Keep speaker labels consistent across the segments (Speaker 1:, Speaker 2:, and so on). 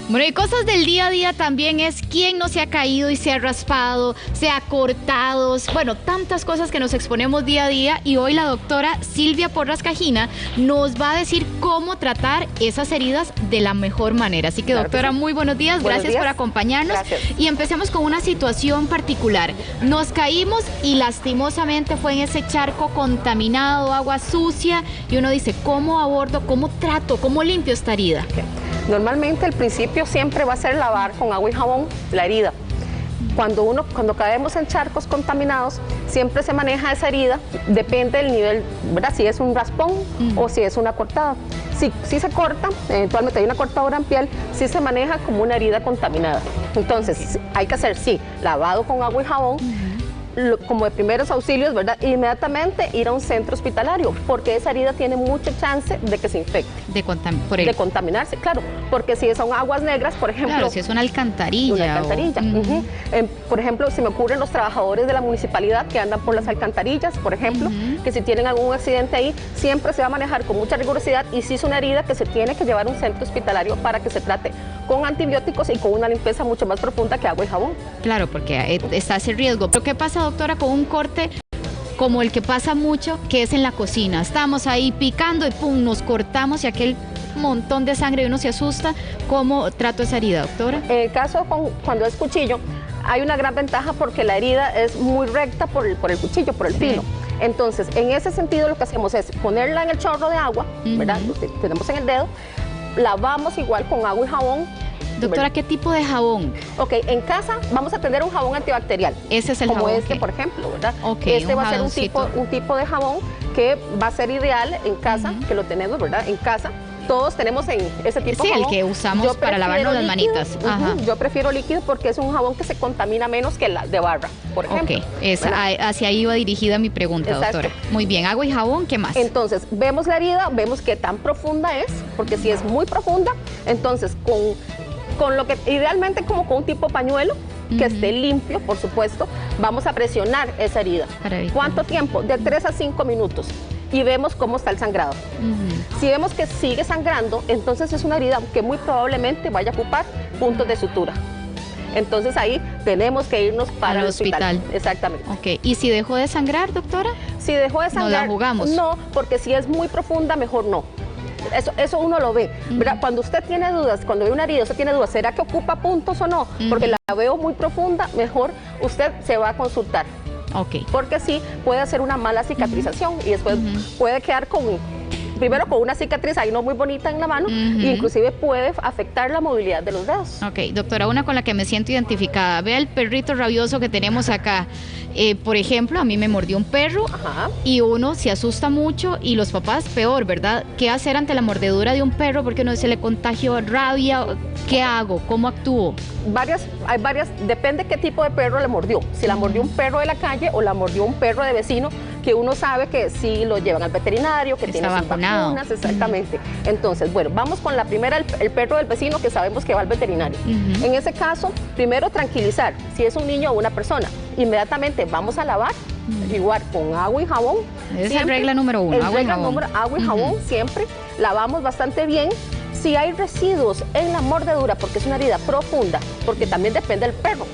Speaker 1: Bueno, y cosas del día a día también es quién no se ha caído y se ha raspado, se ha cortado, bueno, tantas cosas que nos exponemos día a día, y hoy la doctora Silvia Porras Cajina nos va a decir cómo tratar esas heridas de la mejor manera. Así que,
Speaker 2: claro
Speaker 1: doctora,
Speaker 2: que sí.
Speaker 1: muy buenos días, gracias por acompañarnos.
Speaker 2: Gracias.
Speaker 1: Y empecemos con una situación particular. Nos caímos y lastimosamente fue en ese charco contaminado, agua sucia, y uno dice, ¿cómo abordo, cómo trato, cómo limpio esta herida?
Speaker 2: Normalmente el principio siempre va a ser lavar con agua y jabón la herida. Cuando caemos en charcos contaminados, siempre se maneja esa herida, depende del nivel, ¿verdad? Si es un raspón o si es una cortada. Si se corta, eventualmente hay una cortadura en piel, sí se maneja como una herida contaminada. Entonces, hay que hacer, sí, lavado con agua y jabón, como de primeros auxilios, ¿verdad? Inmediatamente ir a un centro hospitalario, porque esa herida tiene mucha chance de que se infecte. De contaminarse, claro, porque si son aguas negras, por ejemplo...
Speaker 1: Claro, si es una alcantarilla.
Speaker 2: Una alcantarilla. Por ejemplo, se me ocurren los trabajadores de la municipalidad que andan por las alcantarillas, por ejemplo, que si tienen algún accidente ahí, siempre se va a manejar con mucha rigurosidad, y si es una herida que se tiene que llevar a un centro hospitalario para que se trate con antibióticos y con una limpieza mucho más profunda que agua y jabón.
Speaker 1: Claro, porque está ese riesgo. ¿Pero qué pasa, doctora, con un corte como el que pasa mucho, que es en la cocina? Estamos ahí picando y pum, nos cortamos y aquel montón de sangre y uno se asusta. ¿Cómo trato esa herida, doctora?
Speaker 2: En el caso cuando es cuchillo, hay una gran ventaja porque la herida es muy recta por el cuchillo, por el filo. Entonces, en ese sentido lo que hacemos es ponerla en el chorro de agua, ¿verdad? Lo que tenemos en el dedo, lavamos igual con agua y jabón.
Speaker 1: Doctora,
Speaker 2: ¿verdad?
Speaker 1: ¿qué tipo de jabón?
Speaker 2: Ok, en casa vamos a tener un jabón antibacterial.
Speaker 1: Ese es el
Speaker 2: como
Speaker 1: jabón.
Speaker 2: Como este, por ejemplo, ¿verdad?
Speaker 1: Okay,
Speaker 2: este va a ser un tipo de jabón que va a ser ideal en casa, que lo tenemos, ¿verdad? En casa. Todos tenemos en ese tipo de jabón.
Speaker 1: Sí, el que usamos para lavarnos las manitas.
Speaker 2: Yo prefiero líquido porque es un jabón que se contamina menos que la de barra, por ejemplo.
Speaker 1: Ok, hacia ahí iba dirigida mi pregunta, doctora. Muy bien, agua y jabón, ¿qué más?
Speaker 2: Entonces, vemos la herida, vemos qué tan profunda es, porque si es muy profunda, entonces con lo que idealmente como con un tipo pañuelo, que esté limpio, por supuesto, vamos a presionar esa herida. ¿Cuánto tiempo? De 3 a 5 minutos. Y vemos cómo está el sangrado. Si vemos que sigue sangrando, entonces es una herida que muy probablemente vaya a ocupar puntos de sutura. Entonces ahí tenemos que irnos para el hospital. Exactamente.
Speaker 1: Ok, ¿y si dejó de sangrar, doctora?
Speaker 2: Si dejó de sangrar,
Speaker 1: ¿no la jugamos?
Speaker 2: No, porque si es muy profunda, mejor no. Eso uno lo ve, ¿verdad? Cuando usted tiene dudas, cuando ve una herida, usted tiene dudas, ¿será que ocupa puntos o no? Porque la veo muy profunda, mejor usted se va a consultar.
Speaker 1: Okay.
Speaker 2: Porque sí puede hacer una mala cicatrización y después puede quedar primero con una cicatriz ahí no muy bonita en la mano, e inclusive puede afectar la movilidad de los dedos.
Speaker 1: Ok, doctora, una con la que me siento identificada. Vea el perrito rabioso que tenemos acá. Por ejemplo, a mí me mordió un perro y uno se asusta mucho, y los papás peor, ¿verdad? ¿Qué hacer ante la mordedura de un perro? Porque uno se le contagió rabia. ¿Qué hago? ¿Cómo actúo? Hay varias, depende qué tipo de perro le mordió. Si la mordió un perro de la calle o la mordió un perro de vecino, que uno sabe que sí lo llevan al veterinario, que tiene sus vacunas, exactamente. Entonces, bueno, vamos con la primera, el perro del vecino, que sabemos que va al veterinario. En ese caso, primero tranquilizar, si es un niño o una persona, inmediatamente vamos a lavar, igual con agua y jabón. Esa es regla número 1, agua y jabón.
Speaker 2: Agua y jabón, siempre lavamos bastante bien. Si hay residuos en la mordedura, porque es una herida profunda, porque también depende del perro.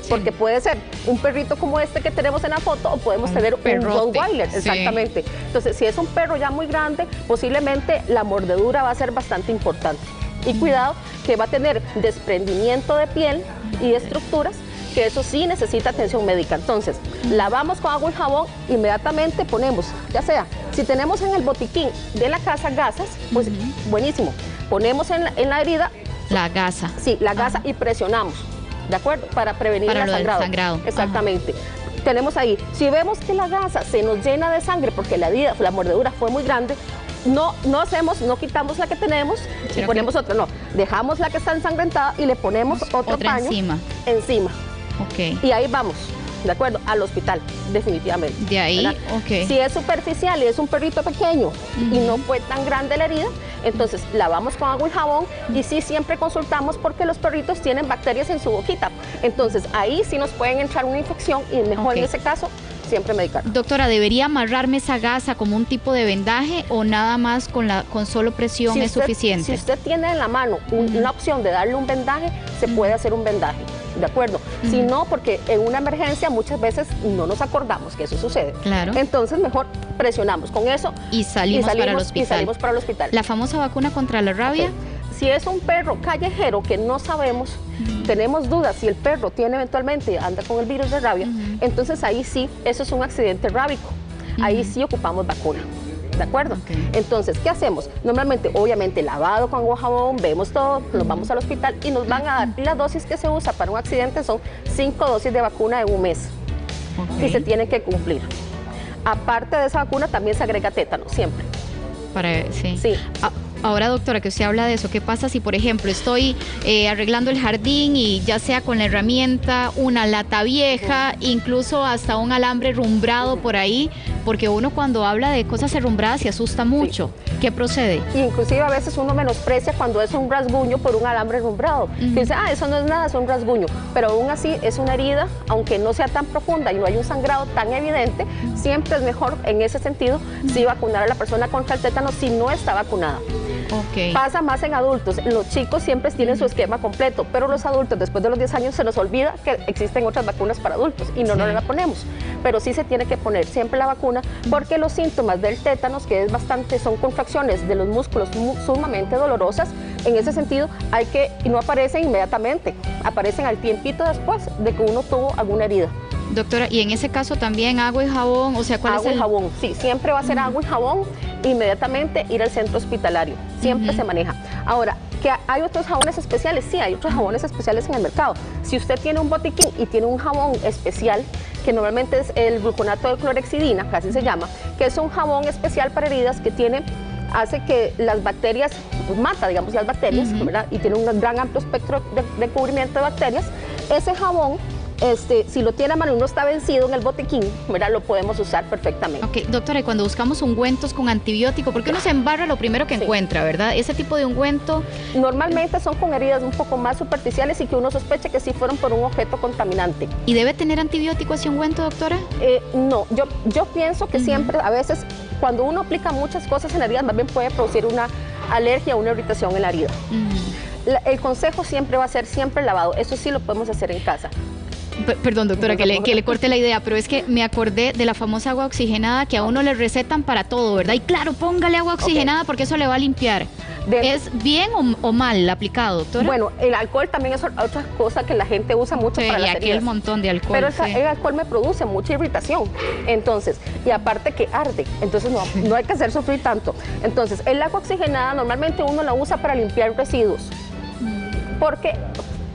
Speaker 2: Porque puede ser un perrito como este que tenemos en la foto, o podemos tener un Rottweiler, exactamente. Entonces, si es un perro ya muy grande, posiblemente la mordedura va a ser bastante importante. Y cuidado, que va a tener desprendimiento de piel y estructuras, que eso sí necesita atención médica. Entonces, lavamos con agua y jabón, inmediatamente ponemos, ya sea, si tenemos en el botiquín de la casa gasas, pues buenísimo. Ponemos en la herida
Speaker 1: la gasa.
Speaker 2: Sí, la gasa, y presionamos. ¿De acuerdo? Para prevenir el sangrado. Exactamente. Tenemos ahí, si vemos que la gasa se nos llena de sangre porque la mordedura fue muy grande, no quitamos la que tenemos y ponemos otra, no. Dejamos la que está ensangrentada y le ponemos otro paño encima.
Speaker 1: Okay.
Speaker 2: Y ahí vamos, ¿de acuerdo? Al hospital, definitivamente.
Speaker 1: De ahí,
Speaker 2: Si es superficial y es un perrito pequeño y no fue tan grande la herida, entonces lavamos con agua y jabón, y sí siempre consultamos porque los perritos tienen bacterias en su boquita. Entonces ahí sí nos pueden entrar una infección, y mejor en ese caso siempre medicar.
Speaker 1: Doctora, ¿debería amarrarme esa gasa como un tipo de vendaje o nada más con solo presión es suficiente?
Speaker 2: Si usted tiene en la mano una opción de darle un vendaje, se puede hacer un vendaje. ¿De acuerdo? Si no, porque en una emergencia muchas veces no nos acordamos que eso sucede.
Speaker 1: Claro.
Speaker 2: Entonces mejor presionamos con eso
Speaker 1: y salimos para el hospital.
Speaker 2: Y salimos para el hospital.
Speaker 1: ¿La famosa vacuna contra la rabia?
Speaker 2: Okay. Si es un perro callejero que no sabemos, tenemos dudas si el perro tiene eventualmente, anda con el virus de rabia, entonces ahí sí, eso es un accidente rábico. Ahí sí ocupamos vacuna. ¿De acuerdo?
Speaker 1: Okay.
Speaker 2: Entonces, ¿qué hacemos? Normalmente, obviamente, lavado con agua jabón, vemos todo, nos vamos al hospital y nos van a dar. Y la dosis que se usa para un accidente son 5 dosis de vacuna en un mes. Y se tienen que cumplir. Aparte de esa vacuna, también se agrega tétano, siempre.
Speaker 1: Sí. Ahora, doctora, que usted habla de eso, ¿qué pasa si, por ejemplo, estoy arreglando el jardín y ya sea con la herramienta, una lata vieja, incluso hasta un alambre rumbrado por ahí? Porque uno cuando habla de cosas herrumbradas se asusta mucho. ¿Qué procede?
Speaker 2: Y inclusive a veces uno menosprecia cuando es un rasguño por un alambre rumbrado. Que dice, eso no es nada, es un rasguño. Pero aún así es una herida, aunque no sea tan profunda y no hay un sangrado tan evidente, siempre es mejor en ese sentido sí vacunar a la persona contra el tétano si no está vacunada.
Speaker 1: Okay.
Speaker 2: Pasa más en adultos. Los chicos siempre tienen su esquema completo, pero los adultos después de los 10 años se nos olvida que existen otras vacunas para adultos y no nos la ponemos. Pero sí se tiene que poner siempre la vacuna porque los síntomas del tétanos, que es bastante, son contracciones de los músculos sumamente dolorosas. En ese sentido, y no aparecen inmediatamente, aparecen al tiempito después de que uno tuvo alguna herida.
Speaker 1: Doctora, y en ese caso también agua y jabón, o sea, ¿cuál es el...?
Speaker 2: Agua y jabón, sí, siempre va a ser agua y jabón, inmediatamente ir al centro hospitalario, siempre se maneja. Ahora, ¿que hay otros jabones especiales? Sí, hay otros jabones especiales en el mercado. Si usted tiene un botiquín y tiene un jabón especial, que normalmente es el gluconato de clorexidina, casi se llama, que es un jabón especial para heridas que hace que las bacterias, mata, digamos, las bacterias, ¿verdad? Y tiene un gran amplio espectro de cubrimiento de bacterias. Ese jabón, si lo tiene a mano y no está vencido en el botiquín, ¿verdad? Lo podemos usar perfectamente.
Speaker 1: Ok, doctora, y cuando buscamos ungüentos con antibiótico, porque uno se embarra lo primero que encuentra, ¿verdad? Ese tipo de ungüento...
Speaker 2: Normalmente son con heridas un poco más superficiales y que uno sospecha que sí fueron por un objeto contaminante.
Speaker 1: ¿Y debe tener antibiótico ese ungüento, doctora?
Speaker 2: No, yo pienso que siempre, a veces, cuando uno aplica muchas cosas en la herida, más bien puede producir una alergia o una irritación en la herida. El consejo siempre va a ser siempre lavado, eso sí lo podemos hacer en casa.
Speaker 1: Perdón, doctora, que le corte la idea, pero es que me acordé de la famosa agua oxigenada que a uno le recetan para todo, ¿verdad? Y claro, póngale agua oxigenada porque eso le va a limpiar. ¿Es bien o mal aplicado, doctora?
Speaker 2: Bueno, el alcohol también es otra cosa que la gente usa mucho para las heridas.
Speaker 1: Y aquí el montón de alcohol.
Speaker 2: Pero el alcohol me produce mucha irritación, entonces, y aparte que arde, entonces no hay que hacer sufrir tanto. Entonces, el agua oxigenada normalmente uno la usa para limpiar residuos, porque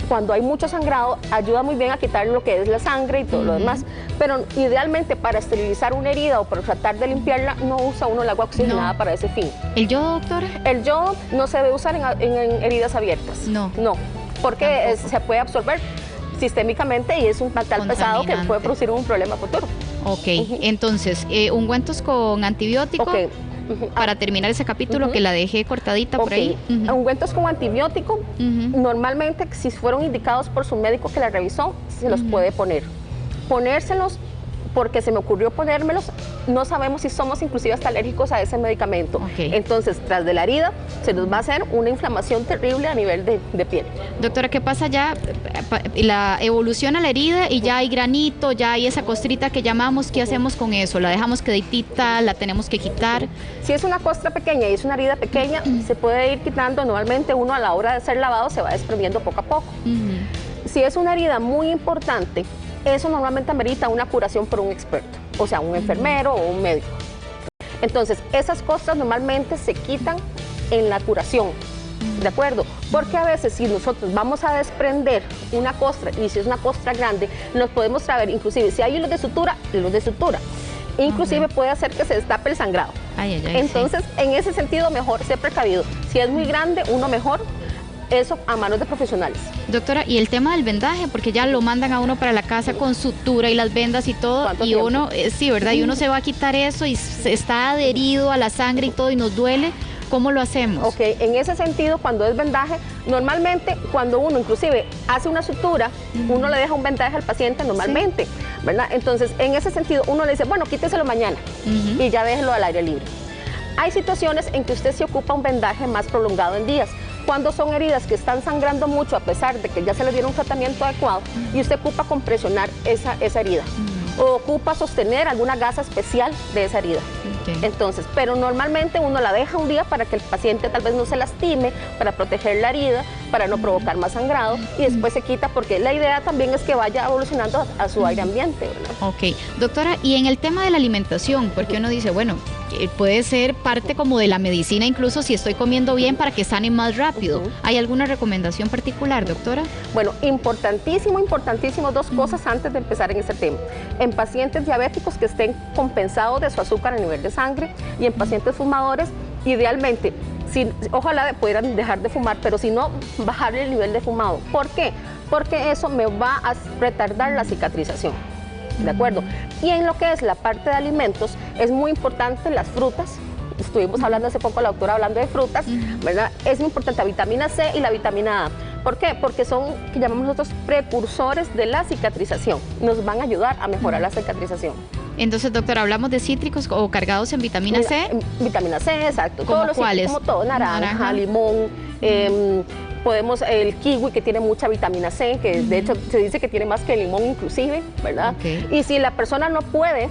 Speaker 2: cuando hay mucho sangrado, ayuda muy bien a quitar lo que es la sangre y todo lo demás. Pero idealmente para esterilizar una herida o para tratar de limpiarla, no usa uno el agua oxigenada para ese fin.
Speaker 1: ¿El yodo, doctora?
Speaker 2: El yodo no se debe usar en heridas abiertas. No, porque se puede absorber sistémicamente y es un metal pesado que puede producir un problema futuro.
Speaker 1: Ok, entonces, ungüentos con antibiótico. Para terminar ese capítulo, que la dejé cortadita por ahí.
Speaker 2: Ungüentos con antibiótico, normalmente si fueron indicados por su médico que la revisó, se los puede poner. Ponérselos porque se me ocurrió ponérmelos, no sabemos si somos inclusive hasta alérgicos a ese medicamento. Entonces, tras de la herida, se nos va a hacer una inflamación terrible a nivel de piel.
Speaker 1: Doctora, ¿qué pasa ya? La evoluciona la herida y ya hay granito, ya hay esa costrita que llamamos. ¿Qué hacemos con eso? ¿La dejamos queditita? ¿La tenemos que quitar?
Speaker 2: Si es una costra pequeña y es una herida pequeña, se puede ir quitando. Normalmente uno a la hora de ser lavado se va desprendiendo poco a poco. Si es una herida muy importante, eso normalmente amerita una curación por un experto, o sea, un enfermero o un médico. Entonces, esas costras normalmente se quitan en la curación, ¿de acuerdo? Porque a veces si nosotros vamos a desprender una costra, y si es una costra grande, nos podemos traer, inclusive si hay hilos de sutura, inclusive puede hacer que se destape el sangrado. Entonces, en ese sentido, mejor ser precavido. Si es muy grande, uno mejor eso a manos de profesionales.
Speaker 1: Doctora, y el tema del vendaje, porque ya lo mandan a uno para la casa con sutura y las vendas y todo, y uno, sí, ¿verdad? Y uno se va a quitar eso y está adherido a la sangre y todo y nos duele. ¿Cómo lo hacemos?
Speaker 2: Ok, en ese sentido, cuando es vendaje, normalmente cuando uno inclusive hace una sutura, uno le deja un vendaje al paciente normalmente, ¿verdad? Entonces, en ese sentido, uno le dice, bueno, quíteselo mañana y ya déjelo al aire libre. Hay situaciones en que usted se ocupa un vendaje más prolongado en días, cuando son heridas que están sangrando mucho a pesar de que ya se le dieron un tratamiento adecuado y usted ocupa compresionar esa herida o ocupa sostener alguna gasa especial de esa herida. Entonces, pero normalmente uno la deja un día para que el paciente tal vez no se lastime, para proteger la herida, para no provocar más sangrado y después se quita, porque la idea también es que vaya evolucionando a su aire ambiente, ¿verdad?
Speaker 1: Ok, doctora, y en el tema de la alimentación, porque uno dice, bueno, puede ser parte como de la medicina, incluso si estoy comiendo bien para que sane más rápido. ¿Hay alguna recomendación particular, doctora?
Speaker 2: Bueno, importantísimo, dos cosas antes de empezar en este tema. En pacientes diabéticos que estén compensados de su azúcar a nivel de sangre y en pacientes fumadores, idealmente, ojalá pudieran dejar de fumar, pero si no, bajarle el nivel de fumado. ¿Por qué? Porque eso me va a retardar la cicatrización. ¿De acuerdo? Y en lo que es la parte de alimentos, es muy importante las frutas. Estuvimos hablando hace poco, la doctora hablando de frutas, ¿verdad? Es muy importante la vitamina C y la vitamina A. ¿Por qué? Porque son, que llamamos nosotros, precursores de la cicatrización. Nos van a ayudar a mejorar la cicatrización.
Speaker 1: Entonces, doctora, hablamos de cítricos o cargados en vitamina C.
Speaker 2: Vitamina C, exacto.
Speaker 1: ¿Cómo cuáles?
Speaker 2: Como todo, naranja, limón, podemos, el kiwi, que tiene mucha vitamina C, que de hecho se dice que tiene más que el limón inclusive, ¿verdad? Y si la persona no puede,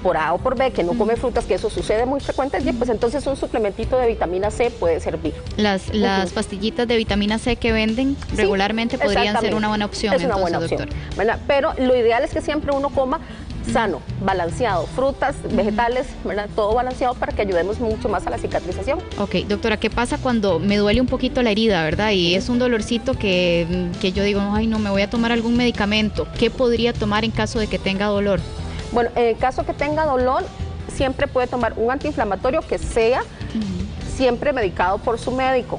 Speaker 2: por A o por B, que no come frutas, que eso sucede muy frecuentemente, pues entonces un suplementito de vitamina C puede servir.
Speaker 1: Las pastillitas de vitamina C que venden regularmente podrían ser una buena opción.
Speaker 2: Es una buena opción, ¿verdad? Pero lo ideal es que siempre uno coma sano, balanceado, frutas, vegetales, ¿verdad? Todo balanceado para que ayudemos mucho más a la cicatrización.
Speaker 1: Ok, doctora, ¿qué pasa cuando me duele un poquito la herida, verdad? Y es un dolorcito que yo digo, ay, no, me voy a tomar algún medicamento. ¿Qué podría tomar en caso de que tenga dolor?
Speaker 2: Bueno, en el caso que tenga dolor, siempre puede tomar un antiinflamatorio que sea siempre medicado por su médico.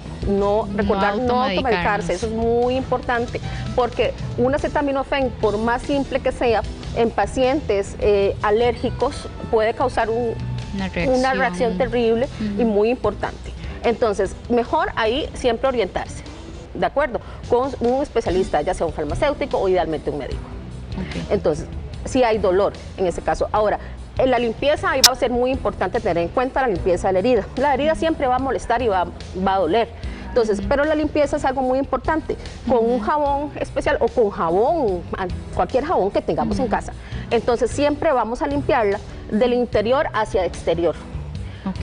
Speaker 2: Recordar no automedicarse, eso es muy importante, porque un acetaminofén, por más simple que sea, en pacientes alérgicos puede causar una reacción terrible y muy importante. Entonces, mejor ahí siempre orientarse, ¿de acuerdo? Con un especialista, ya sea un farmacéutico o idealmente un médico. Entonces, si hay dolor en ese caso. Ahora, en la limpieza ahí va a ser muy importante tener en cuenta la limpieza de la herida. La herida siempre va a molestar y va a doler. Entonces, pero la limpieza es algo muy importante, con un jabón especial o con jabón, cualquier jabón que tengamos en casa. Entonces, siempre vamos a limpiarla del interior hacia el exterior.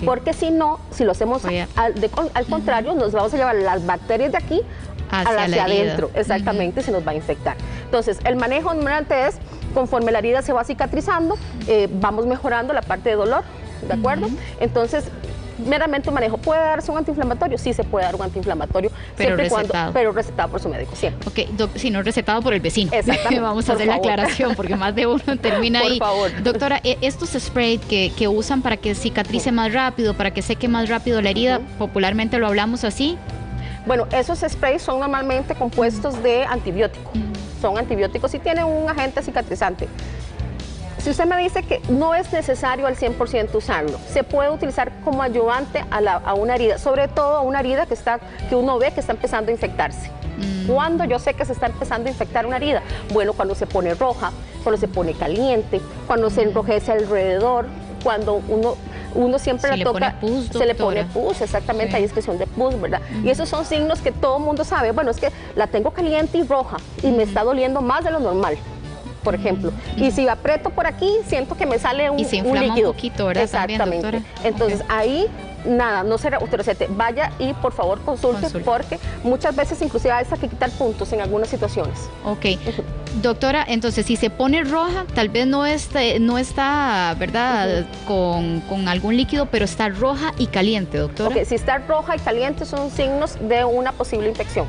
Speaker 2: Porque si no, si lo hacemos al contrario, nos vamos a llevar las bacterias de aquí hacia adentro. Exactamente, se nos va a infectar. Entonces, el manejo normalmente es, conforme la herida se va cicatrizando, vamos mejorando la parte de dolor, ¿de acuerdo? Entonces, meramente un manejo. ¿Puede darse un antiinflamatorio? Sí, se puede dar un antiinflamatorio,
Speaker 1: pero recetado.
Speaker 2: Pero recetado por su médico, siempre.
Speaker 1: Ok, si no recetado por el vecino.
Speaker 2: Exactamente.
Speaker 1: Vamos a hacer la aclaración, porque más de uno termina ahí.
Speaker 2: Por favor.
Speaker 1: Doctora, estos sprays que usan para que cicatrice más rápido, para que seque más rápido la herida, popularmente lo hablamos así.
Speaker 2: Bueno, esos sprays son normalmente compuestos de antibióticos. Son antibióticos y tienen un agente cicatrizante. Si usted me dice que no es necesario al 100% usarlo, se puede utilizar como ayudante a una herida, sobre todo a una herida que uno ve que está empezando a infectarse. ¿Cuándo yo sé que se está empezando a infectar una herida? Bueno, cuando se pone roja, cuando se pone caliente, cuando se enrojece alrededor, cuando uno siempre la toca, se le pone pus, exactamente, hay expresión de pus, ¿verdad? Y esos son signos que todo el mundo sabe. Bueno, es que la tengo caliente y roja y me está doliendo más de lo normal, por ejemplo. Y si aprieto por aquí, siento que me sale un líquido.
Speaker 1: Y se inflama un poquito, ¿verdad?
Speaker 2: Exactamente.
Speaker 1: También,
Speaker 2: entonces, ahí, nada, no se recete. Vaya y, por favor, consulte, porque muchas veces inclusive hay que quitar puntos en algunas situaciones.
Speaker 1: Ok. Doctora, entonces, si se pone roja, tal vez no está, ¿verdad?, con algún líquido, pero está roja y caliente, doctora.
Speaker 2: Ok, si está roja y caliente son signos de una posible infección.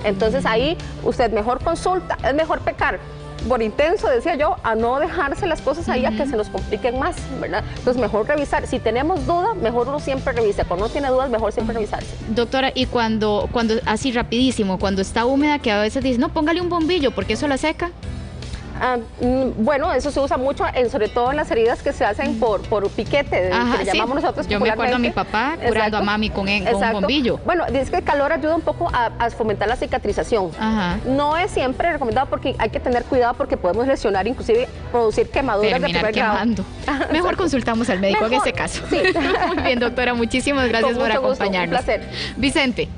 Speaker 2: Entonces, ahí usted mejor consulta, es mejor pecar por intenso, decía yo, a no dejarse las cosas ahí a que se nos compliquen más, ¿verdad? Entonces, mejor revisar. Si tenemos dudas, mejor uno siempre revisa. Cuando no tiene dudas, mejor siempre revisarse.
Speaker 1: Doctora, y cuando así rapidísimo, cuando está húmeda, que a veces dice, no, póngale un bombillo, porque eso la seca.
Speaker 2: Bueno, eso se usa mucho, sobre todo en las heridas que se hacen por piquete, que le llamamos nosotros
Speaker 1: Yo me acuerdo a mi papá curando a mami con un bombillo.
Speaker 2: Bueno, dice que el calor ayuda un poco a fomentar la cicatrización. No es siempre recomendado porque hay que tener cuidado porque podemos lesionar, inclusive producir quemaduras de primer grado.
Speaker 1: Mejor consultamos al médico en ese caso.
Speaker 2: Sí.
Speaker 1: Muy bien, doctora, muchísimas gracias por acompañarnos.
Speaker 2: Un placer.
Speaker 1: Vicente.